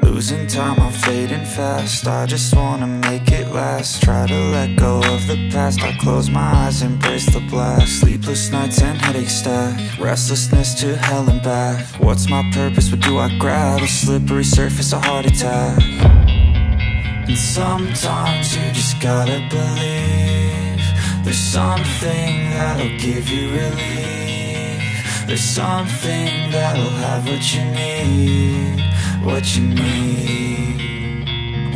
Losing time, I'm fading fast. I just wanna make it last. Try to let go of the past. I close my eyes, embrace the blast. Sleepless nights and headaches stack. Restlessness to hell and back. What's my purpose, what do I grab? A slippery surface, a heart attack. And sometimes you just gotta believe there's something that'll give you relief. There's something that'll have what you need, what you need.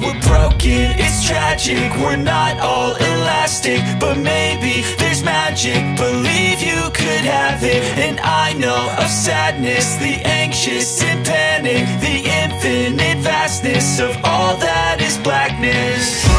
We're broken, it's tragic, we're not all elastic, but maybe there's magic. Believe you could have it. And I know of sadness, the anxious and panic, the infinite vastness of all that is blackness.